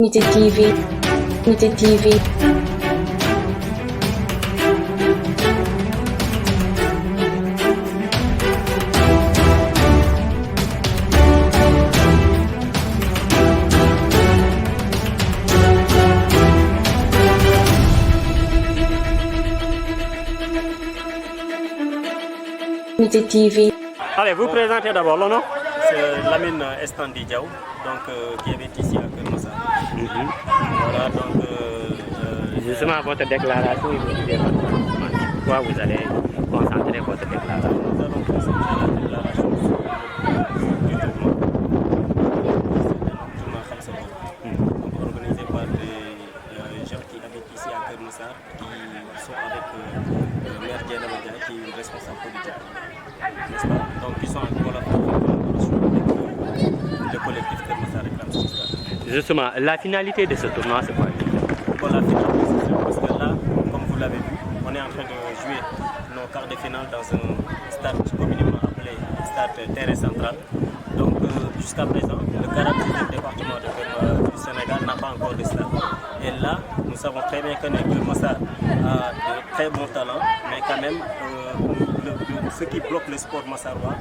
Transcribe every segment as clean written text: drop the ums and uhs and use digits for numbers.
Unité TV, Unité TV. Unité TV. Allez, vous présentez d'abord le nom. C'est Lamine Estandi Diaw, donc qui est ici à Kermassa. Voilà, donc. Justement, votre déclaration, pourquoi vous allez concentrer votre déclaration? Nous allons concentrer la déclaration sur le tournoi organisé par des gens qui habitent ici à Kermassa, qui sont avec le maire Diana Madia, qui est une responsable politique. N'est-ce pas? Donc, ils sont en collaboration avec le collectif Kermassa Réclame son stade. Justement, la finalité de ce tournoi, c'est quoi? Bon, la finalité, c'est ça, parce que là, comme vous l'avez vu, on est en train de jouer nos quarts de finale dans un stade communément appelé stade terrain central. Donc, jusqu'à présent, le 46e département du Sénégal n'a pas encore de stade. Et là, nous savons très bien que Kermassa a de très bons talents, mais quand même, ce qui bloque le sport massarois,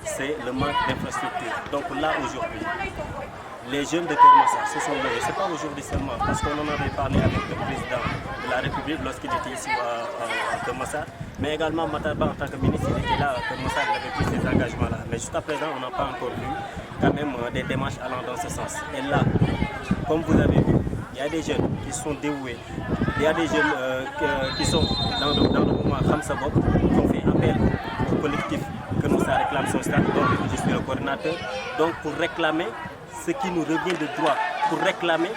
c'est le manque d'infrastructures. Donc là, aujourd'hui, les jeunes de Kermassa se sont levés. Ce n'est pas aujourd'hui seulement, parce qu'on en avait parlé avec le président de la République lorsqu'il était ici à Kermassa, mais également Matarba en tant que ministre, il était là à Kermassa, il avait pris ces engagements-là. Mais jusqu'à présent, on n'a pas encore vu quand même des démarches allant dans ce sens. Et là, comme vous avez vu, il y a des jeunes qui sont dévoués, il y a des jeunes qui sont dans le mouvement Khamsabok, qui ont fait appel au collectif Kermassa Réclame son stade, donc je suis le coordinateur, donc pour réclamer ce qui nous revient de droit, pour réclamer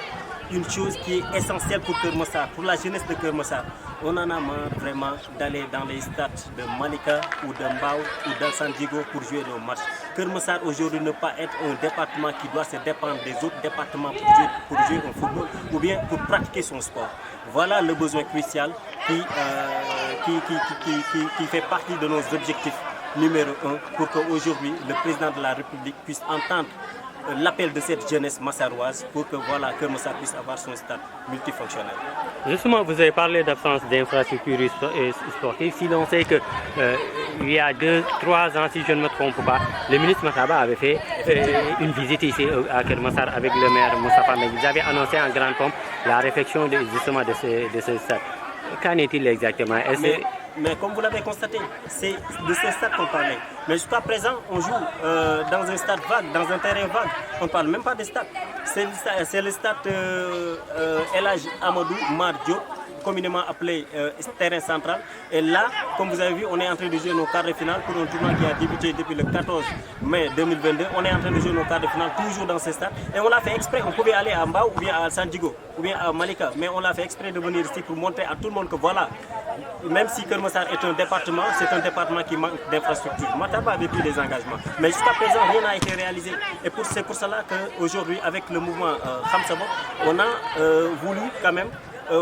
une chose qui est essentielle pour Kermassa, pour la jeunesse de Kermassa. On en a marre vraiment d'aller dans les stades de Malika ou de Mbao ou d'Al-Sandigo pour jouer nos matchs. Kermassa aujourd'hui ne pas être un département qui doit se dépendre des autres départements pour jouer au football ou bien pour pratiquer son sport. Voilà le besoin crucial qui fait partie de nos objectifs numéro 1 pour qu'aujourd'hui le président de la République puisse entendre l'appel de cette jeunesse massaroise pour que voilà, Kermassa puisse avoir son stade multifonctionnel. Justement, vous avez parlé d'absence d'infrastructures sportives. Si l'on sait que il y a 2-3 ans, si je ne me trompe pas, le ministre Matarba avait fait une visite ici à Kermassa avec le maire Moustapha Mendy. Ils avaient annoncé en grande pompe la réfection justement de ce stade. Qu'en est-il exactement? Mais comme vous l'avez constaté, c'est de ce stade qu'on parlait. Mais jusqu'à présent, on joue dans un stade vague, dans un terrain vague. On ne parle même pas de stade. C'est le stade El Hadj Amadou Mar Diop, communément appelé terrain central. Et là, comme vous avez vu, on est en train de jouer nos quarts de finale pour un tournoi qui a débuté depuis le 14 mai 2022. On est en train de jouer nos quarts de finale toujours dans ce stade. Et on l'a fait exprès. On pouvait aller à Mbao ou bien à Sandigo ou bien à Malika. Mais on l'a fait exprès de venir ici pour montrer à tout le monde que voilà, même si Kermassa est un département, c'est un département qui manque d'infrastructures. Matarba avait pris des engagements. Mais jusqu'à présent, rien n'a été réalisé. Et c'est pour cela qu'aujourd'hui, avec le mouvement Khamsabok, on a voulu quand même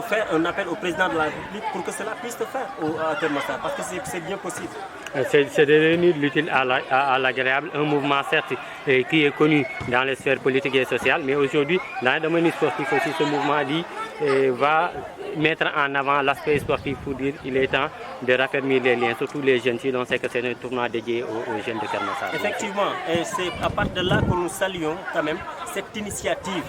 faire un appel au président de la République pour que cela puisse se faire à Kermassa, parce que c'est bien possible. C'est devenu l'utile à l'agréable, un mouvement certes qui est connu dans les sphères politiques et sociales, mais aujourd'hui, dans le domaine sportif aussi, ce mouvement dit va mettre en avant l'aspect sportif pour dire qu'il est temps de raffermir les liens, surtout les jeunes, si l'on sait que c'est un tournoi dédié aux jeunes de Kermassa. Effectivement, et c'est à partir de là que nous saluons quand même cette initiative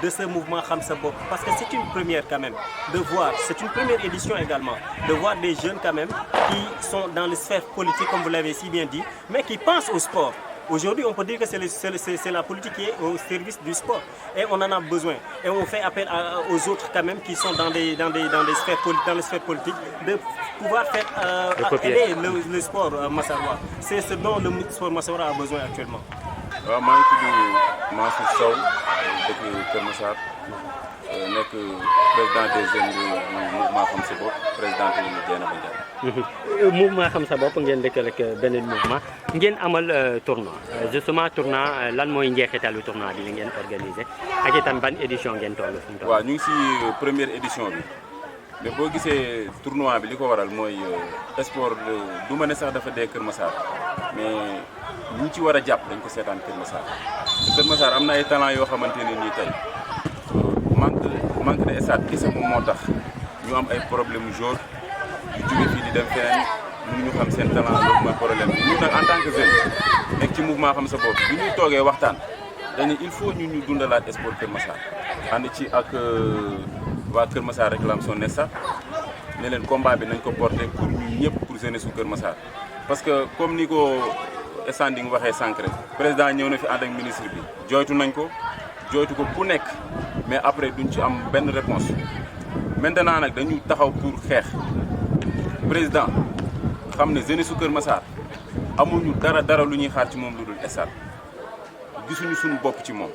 de ce mouvement Khamsabok, parce que c'est une première quand même de voir, c'est une première édition également, de voir des jeunes quand même qui sont dans les sphères politiques, comme vous l'avez si bien dit, mais qui pensent au sport. Aujourd'hui, on peut dire que c'est la politique qui est au service du sport et on en a besoin. Et on fait appel aux autres quand même qui sont dans les sphères politiques de pouvoir faire aider le sport massarois. C'est ce dont le sport massarois a besoin actuellement. waaw maa ngi tudd Mansour Sow dëkk Kër Massar nekk président des jeunes du mouvement Khamsabok, président de Diana Madia. Mouvement Khamsabok ngeen dëkk rek beneen mouvement ngeen amal tournoi justement tournoi lan mooy njeexitalu tournoi bi ngeen organisé ak itam ban édition ngeen toll fi mu toll. waaw ñu ngi si première édition bi mais boo gisee tournoi bi li ko waral mooy sport du ma ne sax dafa dee Kër Massar mais ñu ci war a jàpp dañ ko seetaan Kër Massar. Kër Massar am na ay talent yoo xamante ne nii tey stade kese moom moo tax ñu am ay problème jour yu jóge fii di dem feneen mënuñu xam seen talent loolu mooy problème bi ñun nag en tant que jeune nekk ci mouvement xam sa bopp bi ñuy toogee waxtaan dañu il faut ñu dundalaat sport Kër Massar ànd ci ak waa Kër Massar réclame son stade ne leen combat bi nañ ko porter pour ñun ñëpp pour jeunesse su Kër Massar parce que comme ni ko standing waxee sànq rek président ñëw na fi ànd ak ministre bi jooytu nañ ko jooytu ko ku nekk mais après duñ ci am benn réponse maintenant nag dañu taxaw pour xeex président xam ne jeunesse su Kër Massar amuñu dara lu ñuy xaar ci moom lu dul stade gisuñu suñu bopp ci moom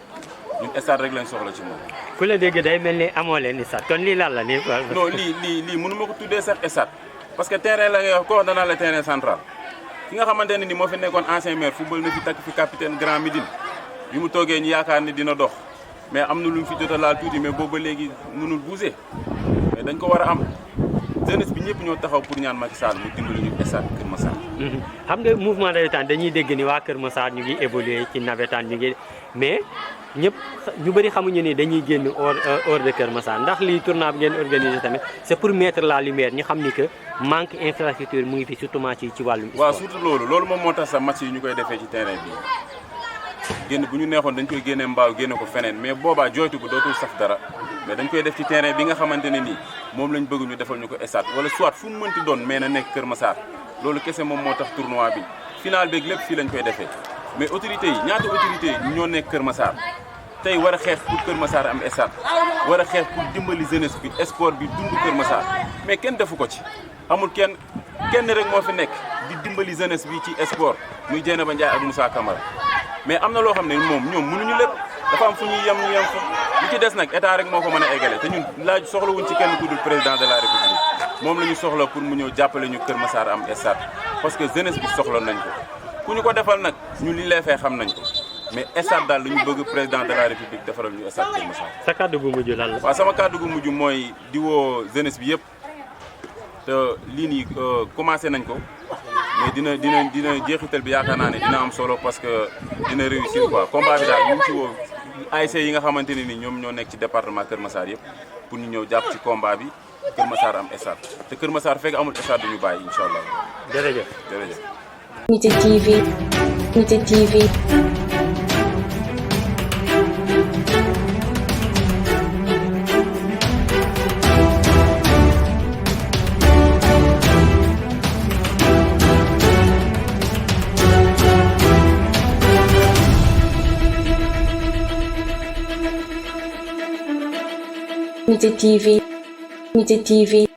ñun stade rek lañ soxla ci moom. ku la dégg day mel ni amoo leen stade kon lii lan la nii. non lii mënu ma ko tuddee sax stade parce que terrain la ngay wax ko wax danaa la terrain central ki nga xamante ne ni moo fi nekkoon ancien maire football na fi takk fi capitaine Grand Médine bi mu toogee ñu yaakaar ni dina dox mais am na lu mu fi jot a laal tuuti mais boobu ba léegi mënul bouger mais dañ ko war a am jeunesse bi ñëpp ñoo taxaw pour ñaan Macky Sall mu dimbali ñu stade Kër Massar. xam nga mouvement navétane dañuy dégg ni waa Kër Massar ñu ngi évoluer ci navétane ñu ngi mais ñëpp ñu bëri xamuñu ni dañuy génn hors de Kër Massar ndax lii tournoi bi ngeen organisé tamit c'est pour mettre la lumière ñu xam ni que manque infrastructure mu ngi fi surtout ci wàllum sport. waaw surtout loolu moom moo tax sax match yi ñu koy defee ci terrain bi génn bu ñu neexoon dañ koy génne mbaaw génne ko feneen mais boobaa jooytu ko dootul saf dara mais dañ koy def ci terrain bi nga xamante ne nii moom lañ bëgg ñu defal ñu ko stade wala soit fu mu mënti doon mais na nekk Kër Massar loolu kese moom moo tax tournoi bi final beeg lépp fii lañ koy defee mais autorités yi ñaata autorités yi ñoo nekk Kër Massar tey war a xeex pour Kër Massar am stade war a xeex pour dimbali jeunesse bi sport bi dund Kër Massar mais kenn defu ko ci amul kenn rek moo fi nekk di dimbali jeunesse bi ci sport muy Dieynaba Ndiaye ak Moussa Camara mais am na loo xam ne moom ñoom mënuñu lépp dafa am fu ñuy yem ñu yem fa li ci des nag état rek moo ko mën a eggale te ñun laaj soxlawuñ ci kenn ku dul président de la république moom la ñu soxla pour mu ñëw jàppale ñu Kër Massar am stade parce que jeunesse bi soxla nañ ko ku ñu ko defal nag ñun li lay fay xam nañ ko mais stade daal lu ñu bëgg président de la république defaral ñu stade Kër Massar. sa kàddu gu mujj lan la. waaw sama kàddu gu mujj mooy di woo jeunesse bi yëpp te lii nii commencé nañ ko mais dina jeexital bi yaakaar naa ne dina am solo parce que dina réussir quoi combat bi daal ñu ngi ci woo ASC yi nga xamante ne ni ñoom ñoo nekk ci département Kër Massar yëpp pour ñu ñëw jàpp ci combat bi Kër Massar am stade te Kër Massar fekk amul stade du ñu bàyyi incha allah. jërëjëf. Unité TV. Unité TV. Unité TV. Unité TV.